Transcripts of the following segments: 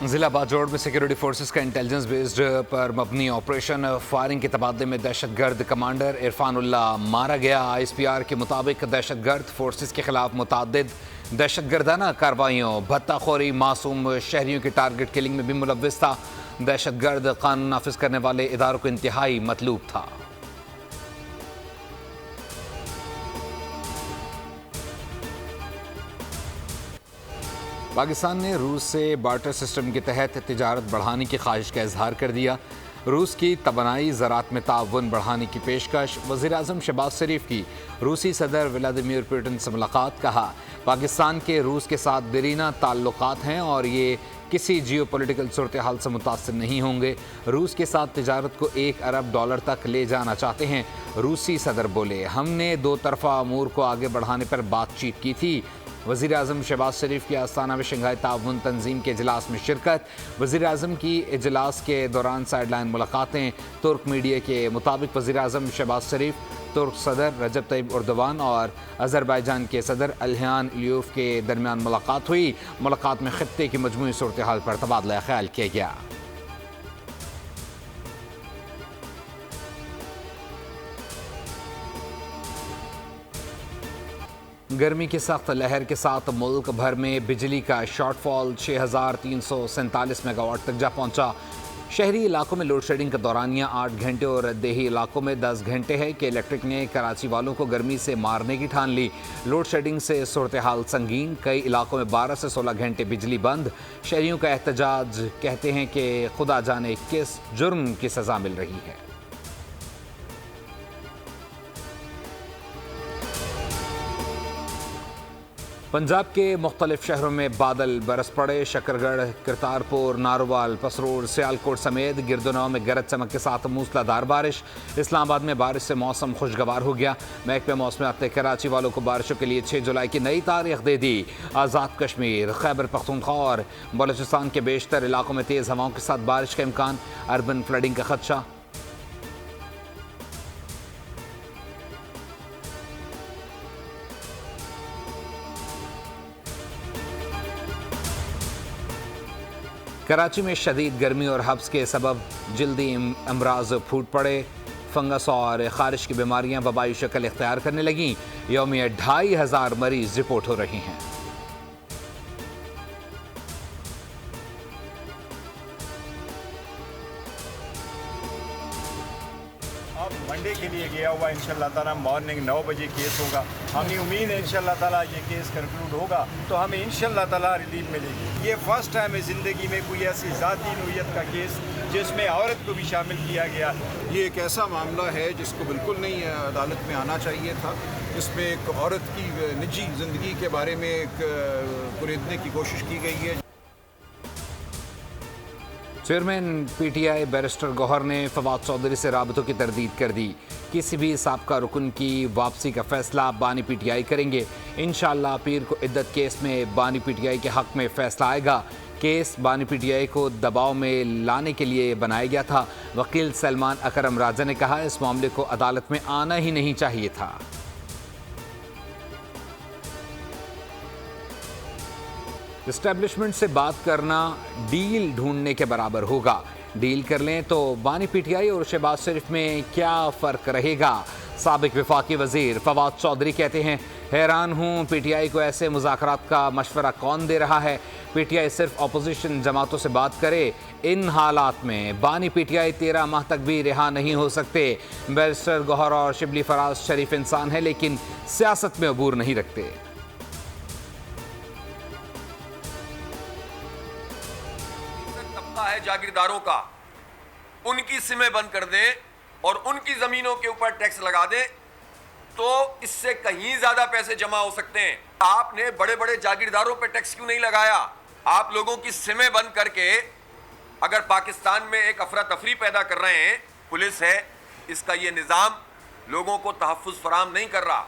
जिला बाजोड़ में security forces का इंटेलिजेंस बेस्ड पर मबनी ऑपरेशन फायरिंग के तबादले में दहशतगर्द कमांडर इरफान उल्ला मारा गया। ISPR के मुताबिक दहशतगर्द फोर्सेस के खिलाफ मुतादिद दहशतगर्दाना कार्रवाइयों, भत्ताखोरी, मासूम शहरियों की टारगेट किलिंग में भी मुलव्विस था। दहशतगर्द कानून नाफिज करने वाले इदारों को इंतहाई मतलूब था। पाकिस्तान ने रूस से बार्टर सिस्टम के तहत तिजारत बढ़ाने की ख्वाहिश का इजहार कर दिया। रूस की तवानाई ज़रात में ताउन बढ़ाने की पेशकश। वज़ीर-ए-आज़म शहबाज शरीफ की रूसी सदर व्लादिमीर पुतिन से मुलाकात। कहा, पाकिस्तान के रूस के साथ देरीना ताल्लुकात हैं और ये किसी जियोपॉलिटिकल सूरत हाल से मुतासिर नहीं होंगे। रूस के साथ तिजारत को $1 अरब तक ले जाना चाहते हैं। रूसी सदर बोले, हमने दो तरफा अमूर को आगे बढ़ाने पर बातचीत की थी। वज़ीर-ए-आज़म शहबाज शरीफ की आस्ताना में शंघाई ताउन तंजीम के इजलास में शिरकत। वज़ीर-ए-आज़म की इजलास के दौरान साइडलाइन मुलाकातें। तुर्क मीडिया के मुताबिक वज़ीर-ए-आज़म शहबाज शरीफ, तुर्क सदर रजब तैयब एर्दोगान और अज़रबैजान के सदर इल्हान अलियोव के दरमियान मुलाकात हुई। मुलाकात में खित्ते की मजमूई सूरत हाल पर तबादला ख्याल किया गया। गर्मी की सख्त लहर के साथ मुल्क भर में बिजली का शॉर्टफॉल 6,347 मेगावाट तक जा पहुंचा। शहरी इलाकों में लोड शेडिंग का दौरानिया 8 घंटे और देही इलाकों में 10 घंटे है कि इलेक्ट्रिक ने कराची वालों को गर्मी से मारने की ठान ली। लोड शेडिंग से सूरत हाल संगीन, कई इलाकों में 12 से 16 घंटे बिजली बंद। शहरियों का एहतजाज, कहते हैं कि खुदा जाने किस जुर्म की सज़ा मिल रही है। पंजाब के मुख्तलिफ शहरों में बादल बरस पड़े। शकरगढ़, करतारपुर, नारोवाल, पसरूर, सियालकोट समेत गिरदोनौ में गरज चमक के साथ मूसलाधार बारिश। इस्लामाबाद में बारिश से मौसम खुशगवार हो गया। महकमे मौसमियात ने कराची वालों को बारिशों के लिए 6 जुलाई की नई तारीख दे दी। आज़ाद कश्मीर, खैबर पख्तूनख्वा और बलूचिस्तान के बेशतर इलाकों में तेज़ हवाओं के साथ बारिश का इम्कान। अर्बन फ्लडिंग का खदशा। कराची में शदीद गर्मी और हब्स के सबब जल्दी अमराज फूट पड़े। फंगस और खारिश की बीमारियां वबाई शक्ल इख्तियार करने लगीं। यौमिया 2500 मरीज रिपोर्ट हो रहे हैं। अब मंडे के लिए गया हुआ इंशाल्लाह ताला मॉर्निंग 9 बजे केस होगा। हमें उम्मीद है इंशाल्लाह ताला ये केस कंक्लूड होगा तो हमें इंशाल्लाह ताला रिलीफ मिलेगी। ये फर्स्ट टाइम है ज़िंदगी में कोई ऐसी ज़ाती नोयत का केस जिसमें औरत को भी शामिल किया गया। ये एक ऐसा मामला है जिसको बिल्कुल नहीं अदालत में आना चाहिए था। इसमें एक औरत की निजी ज़िंदगी के बारे में एक कुरेदने की कोशिश की गई है। चेयरमैन PTI बैरिस्टर गौहर ने फवाद चौधरी से राबतों की तरदीद कर दी। किसी भी साबका रुकन की वापसी का फैसला बानी PTI करेंगे। इंशाअल्लाह पीर को इद्दत केस में बानी PTI के हक में फैसला आएगा। केस बानी PTI को दबाव में लाने के लिए बनाया गया था। वकील सलमान अकरम राजा ने कहा, इस मामले को अदालत में आना ही नहीं चाहिए था। एस्टेब्लिशमेंट से बात करना डील ढूंढने के बराबर होगा। डील कर लें तो बानी PTI और शहबाज शरीफ में क्या फ़र्क रहेगा। साबिक वफाकी वज़ीर फवाद चौधरी कहते हैं, हैरान हूँ PTI को ऐसे मुज़ाकरात का मशवरा कौन दे रहा है। PTI सिर्फ अपोजिशन जमातों से बात करे। इन हालात में बानी PTI 13 माह तक भी रिहा नहीं हो सकते। बैरिस्टर गौहर और शिबली फराज शरीफ इंसान है लेकिन सियासत में अबूर नहीं रखते। है जागीरदारों का, उनकी सिमें बंद कर दें और उनकी जमीनों के ऊपर टैक्स लगा दें तो इससे कहीं ज्यादा पैसे जमा हो सकते हैं। आपने बड़े बड़े जागीरदारों पे टैक्स क्यों नहीं लगाया? आप लोगों की सिमें बंद करके अगर पाकिस्तान में एक अफरा तफरी पैदा कर रहे हैं, पुलिस है, इसका ये निज़ाम लोगों को तहफ़्फ़ुज़ फराहम नहीं कर रहा।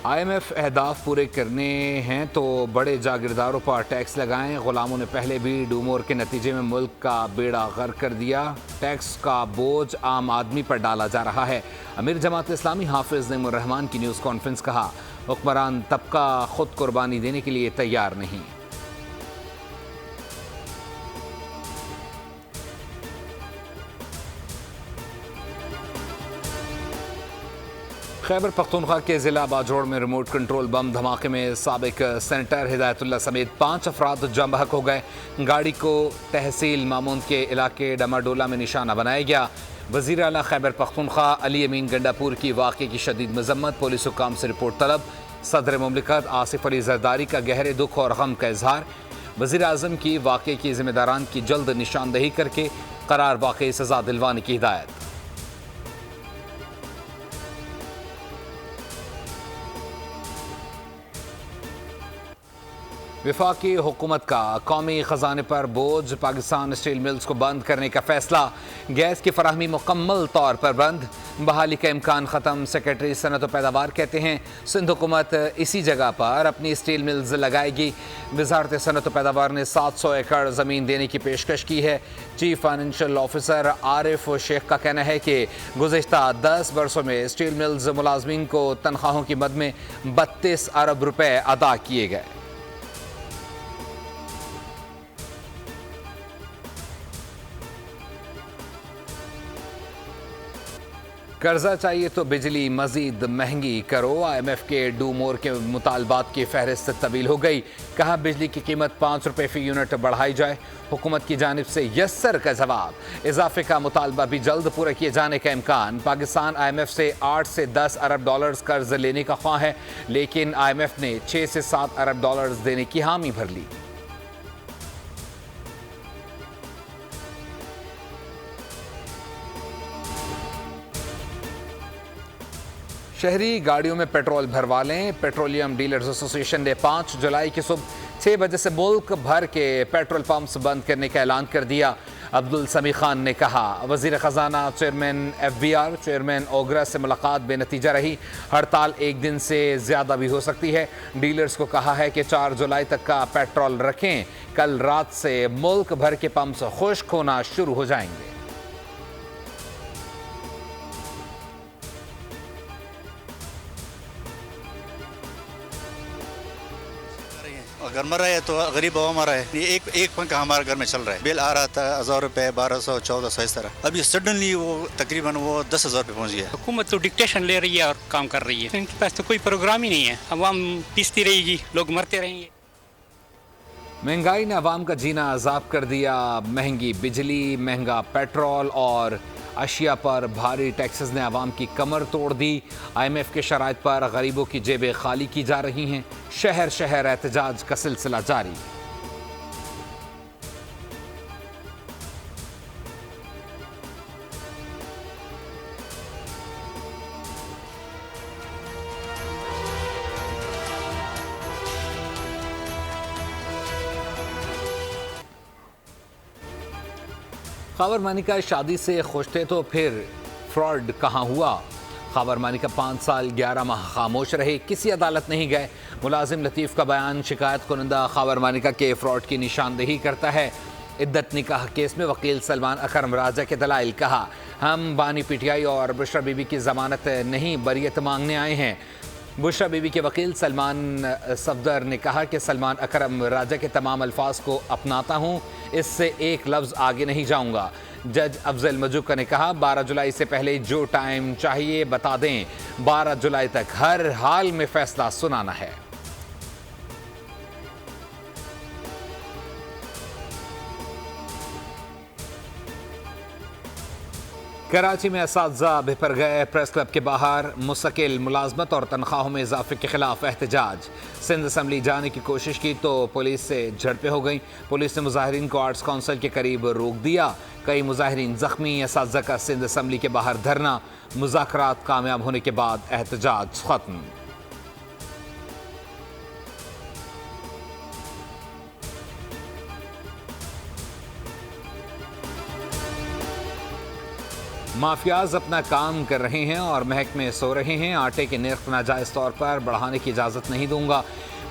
IMF अहदाफ पूरे करने हैं तो बड़े जागीरदारों पर टैक्स लगाएं। गुलामों ने पहले भी डूमोर के नतीजे में मुल्क का बेड़ा गर्क कर दिया। टैक्स का बोझ आम आदमी पर डाला जा रहा है। अमीर जमात इस्लामी हाफिज नईमुर रहमान की न्यूज़ कॉन्फ्रेंस। कहा, हुक्मरान तबका खुद कुर्बानी देने के लिए तैयार नहीं। खैबर पख्तूनख्वा के ज़िला बाजोड़ में रिमोट कंट्रोल बम धमाके में साबिक सेनेटर हिदायतुल्लाह समेत 5 अफराद जम बहक हो गए। गाड़ी को तहसील मामून के इलाके डमाडोला में निशाना बनाया गया। वज़ीर आला खैबर पख्तूनख्वा अली अमीन गंडापुर की वाक़े की शदीद मजम्मत, पुलिस हुकाम से रिपोर्ट तलब। सदर मुमलिकत आसिफ अली जरदारी का गहरे दुख और गम का इजहार। वज़ीर आज़म की वाक़े की जिम्मेदारान की जल्द निशानदही करके करार वाक़ई सज़ा दिलवाने की हिदायत। वफाकी हुकूमत का कौमी ख़जाने पर बोझ, पाकिस्तान स्टील मिल्स को बंद करने का फैसला। गैस की फराहमी मुकम्मल तौर पर बंद, बहाली का इम्कान ख़त्म। सेक्रेटरी सनत व पैदावार कहते हैं सिंध हुकूमत इसी जगह पर अपनी स्टील मिल्स लगाएगी। वजारत सनत व पैदावार ने 700 एकड़ ज़मीन देने की पेशकश की है। Chief financial officer Arif Sheikh का कहना है कि गुज़िश्ता 10 बरसों में स्टील मिल्स मुलाजमीन को तनख्वाहों की मद में 32 अरब रुपए अदा किए गए। कर्जा चाहिए तो बिजली मजीद महंगी करो। IMF के डू मोर के मुतालबात की फहरिस्त तवील हो गई। कहा बिजली की कीमत 5 रुपये फ़ी यूनिट बढ़ाई जाए। हुकूमत की जानिब से यस्सर का जवाब। इजाफे का मुतालबा भी जल्द पूरा किए जाने का इम्कान। पाकिस्तान IMF से 8 से 10 अरब डॉलर्स कर्ज लेने का ख्वाह है, लेकिन IMF ने 6 से 7 अरब डॉलर्स देने की हामी भर ली। शहरी गाड़ियों में पेट्रोल भरवा लें। पेट्रोलियम डीलर्स एसोसिएशन ने 5 जुलाई की सुबह 6 बजे से मुल्क भर के पेट्रोल पंप्स बंद करने का ऐलान कर दिया। अब्दुल समी खान ने कहा वज़ीर ख़जाना, चेयरमैन FBR, चेयरमैन ओगरा से मुलाकात बेनतीजा रही। हड़ताल 1 दिन से ज़्यादा भी हो सकती है। डीलर्स को कहा है कि 4 जुलाई तक का पेट्रोल रखें। कल रात से मुल्क भर के पंप्स खुश्क होना शुरू हो जाएंगे। अगर मर रहा है तो गरीब आवाम मरा है। ये एक पंखा हमारे घर में चल रहा है। बिल आ रहा था 1000 रुपये, 1200, 1400 इस तरह। अभी सडनली वो तकरीबन 10,000 रुपये पहुंच गया। हुकूमत तो डिक्टेशन ले रही है और काम कर रही है। इनके पास तो कोई प्रोग्राम ही नहीं है। अवाम पीसती रहेगी, लोग मरते रहेंगे। महंगाई ने अवाम का जीना अजाब कर दिया। महंगी बिजली, महंगा पेट्रोल और अशिया पर भारी टैक्सेस ने अवाम की कमर तोड़ दी। IMF के शराइत पर गरीबों की जेबें खाली की जा रही हैं। शहर शहर एहतजाज का सिलसिला जारी। खबर मानिका शादी से खुश थे तो फिर फ्रॉड कहाँ हुआ। खबर मानिका 5 साल 11 माह खामोश रहे, किसी अदालत नहीं गए। मुलाजिम लतीफ़ का बयान शिकायत कुनंदा खबर मानिका के फ्रॉड की निशानदेही करता है। इद्दत निकाह केस में वकील सलमान अकरम राजा के दलाइल। कहा हम बानी PTI और बुशरा बीबी की ज़मानत नहीं बरियत मांगने आए हैं। बुशरा बीबी के वकील सलमान सफदर ने कहा कि सलमान अकरम राजा के तमाम अल्फाज को अपनाता हूँ, इससे एक लफ्ज़ आगे नहीं जाऊँगा। जज अफजल मजूका ने कहा 12 जुलाई से पहले जो टाइम चाहिए बता दें। 12 जुलाई तक हर हाल में फैसला सुनाना है। कराची में असातिज़ा बिफर गए। प्रेस क्लब के बाहर मुस्तकिल मुलाजमत और तनख्वाहों में इजाफे के खिलाफ एहतजाज। सिंध असम्बली जाने की कोशिश की तो पुलिस से झड़पें हो गई। पुलिस ने मुजाहिरीन को आर्ट्स काउंसिल के करीब रोक दिया। कई मुजाहिरीन जख्मी। असातिज़ा का सिंध असम्बली के बाहर धरना। मुज़ाकरात कामयाब होने के बाद एहतजाज खत्म। माफियाज अपना काम कर रहे हैं और महकमे सो रहे हैं। आटे के नर्ख नाजायज़ तौर पर बढ़ाने की इजाज़त नहीं दूंगा।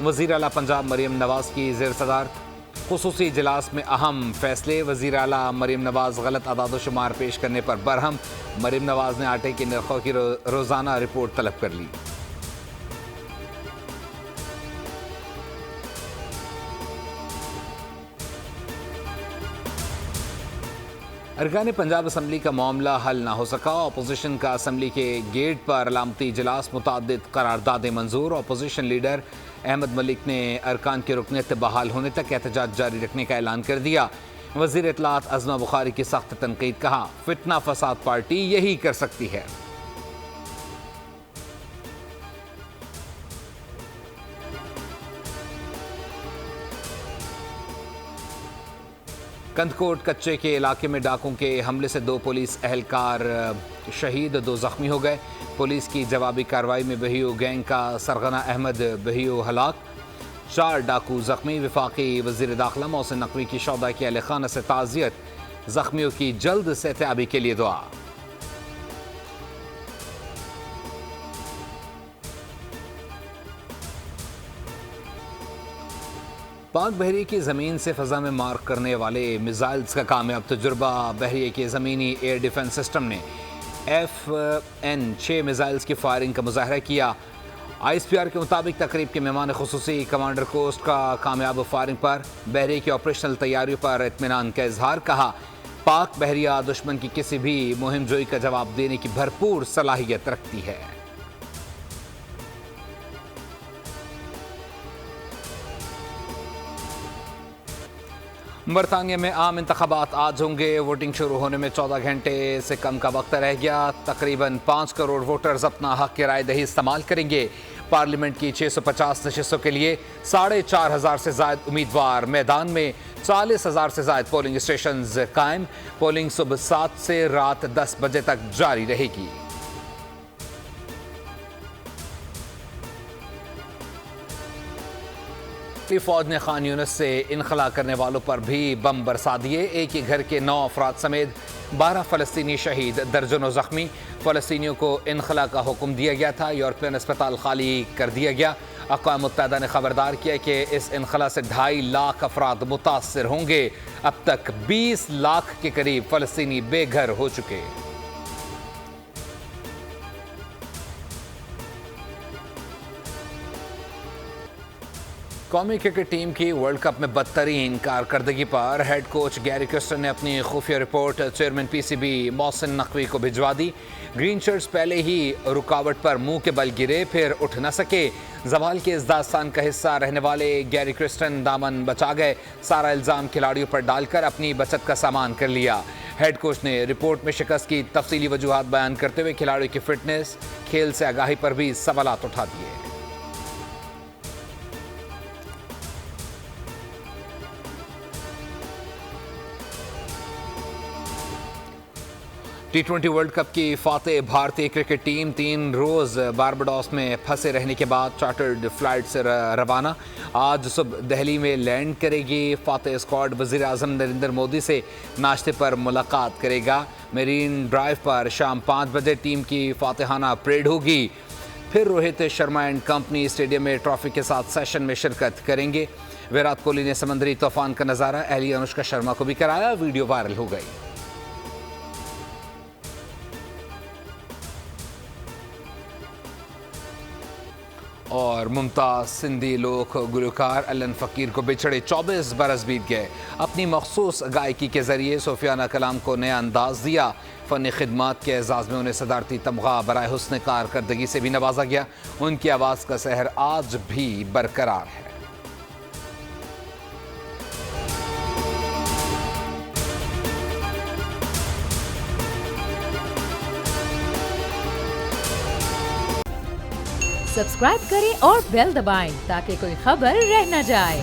वज़ीर आला पंजाब मरीम नवाज़ की ज़ेर सदारत खुसूसी इजलास में अहम फैसले। वज़ीर आला मरीम नवाज़ गलत अदाद-ओ-शुमार पेश करने पर बरहम। मरीम नवाज़ ने आटे के नर्खों की रोज़ाना रिपोर्ट तलब कर ली। अरकान पंजाब असम्बली का मामला हल ना हो सका। अपोजिशन का असम्बली के गेट पर अलामती इजलास, मुताद्दिद करारदादें मंजूर। अपोजिशन लीडर अहमद मलिक ने अरकान की रुकनीत बहाल होने तक एहतजाज जारी रखने का ऐलान कर दिया। वज़ीर इत्तलात अज़मा बुखारी की सख्त तनकीद, कहा फितना फसाद पार्टी यही कर सकती है। कंदकोट कच्चे के इलाके में डाकुओं के हमले से 2 पुलिस एहलकार शहीद, 2 जख्मी हो गए। पुलिस की जवाबी कार्रवाई में बहियो गैंग का सरगना अहमद बहियो हलाक, 4 डाकू जख्मी। वफाकी वज़ीर दाखिला मोहसिन नकवी की शौदा के अहल खाना से ताज़ियत, जख्मियों की जल्द सेहतयाबी के लिए दुआ। पाक बहरिए की ज़मीन से फ़ज़ा में मार करने वाले मिसाइल्स का कामयाब तजुर्बा। बहरिए के ज़मीनी एयर डिफेंस सिस्टम ने FN-6 मिसाइल्स की फायरिंग का मुजाहरा किया। ISPR के मुताबिक तकरीब के मेहमान खुसूसी कमांडर कोस्ट का कामयाब फायरिंग पर बहरिए की ऑपरेशनल तैयारियों पर इत्मीनान का इजहार, कहा पाक बहरिया दुश्मन की किसी भी मुहिम जोई का जवाब देने की भरपूर सलाहियत रखती है। बरतानिया में आम इंतखाबात आज होंगे। वोटिंग शुरू होने में 14 घंटे से कम का वक्त रह गया। तकरीबन 5 करोड़ वोटर्स अपना हक की राय दही इस्तेमाल करेंगे। पार्लियामेंट की 650 नशिस्तों के लिए 4,500 से ज़ायद उम्मीदवार मैदान में, 40,000 से ज़ायद पोलिंग स्टेशन कायम। पोलिंग सुबह 7 से रात 10 बजे तक जारी रहेगी। फौज ने खान यूनिस से इनखला करने वालों पर भी बम बरसा दिए। एक ही घर के 9 अफराद समेत 12 फ़लस्तीनी शहीद, दर्जनों जख्मी। फ़लस्तीनियों को इनखला का हुक्म दिया गया था। यूरोपियन अस्पताल खाली कर दिया गया। अक़वाम मुत्तहिदा ने खबरदार किया कि इस इनखला से 2.5 लाख अफराद मुतासर होंगे। अब तक 20 लाख के करीब फ़लस्तीनी बेघर हो चुके। कौमी क्रिकेट टीम की वर्ल्ड कप में बदतरीन कारकर्दगी पर हेड कोच गैरी क्रिस्टन ने अपनी खुफिया report chairman PCB Mohsin Naqvi को भिजवा दी। ग्रीन शर्ट्स पहले ही रुकावट पर मुंह के बल गिरे, फिर उठ न सके। जवाल के इस दास्तान का हिस्सा रहने वाले गैरी क्रिस्टन दामन बचा गए। सारा इल्ज़ाम खिलाड़ियों पर डालकर अपनी बचत का सामान कर लिया। हेड कोच ने रिपोर्ट में शिकस्त की तफसीली वजूहात बयान करते हुए खिलाड़ियों की फिटनेस, खेल से आगाही पर भी सवालात उठा दिए। T20 वर्ल्ड कप की फातेह भारतीय क्रिकेट टीम 3 रोज़ बारबाडोस में फंसे रहने के बाद चार्टर्ड फ्लाइट से रवाना। आज सुबह दिल्ली में लैंड करेगी। फातेह स्क्वाड वज़ीर आज़म नरेंद्र मोदी से नाश्ते पर मुलाकात करेगा। मेरीन ड्राइव पर शाम 5 बजे टीम की फातेहाना परेड होगी। फिर Rohit Sharma and company stadium में ट्रॉफी के साथ सेशन में शिरकत करेंगे। विराट कोहली ने समंदरी तूफान का नज़ारा अहली अनुष्का शर्मा को भी कराया। वीडियो वायरल हो गई। और मुमताज़ सिंधी लोक गुलकार अलन फ़कीर को बिछड़े 24 बरस बीत गए। अपनी मखसूस गायकी के ज़रिए सूफियाना कलाम को नया अंदाज़ दिया। फ़नी खिदमात के एजाज़ में उन्हें सदारती तमगा बराए हुस्न कारकर्दगी से भी नवाजा गया। उनकी आवाज़ का सहर आज भी बरकरार है। सब्सक्राइब करें और बेल दबाएं ताकि कोई खबर रह न जाए।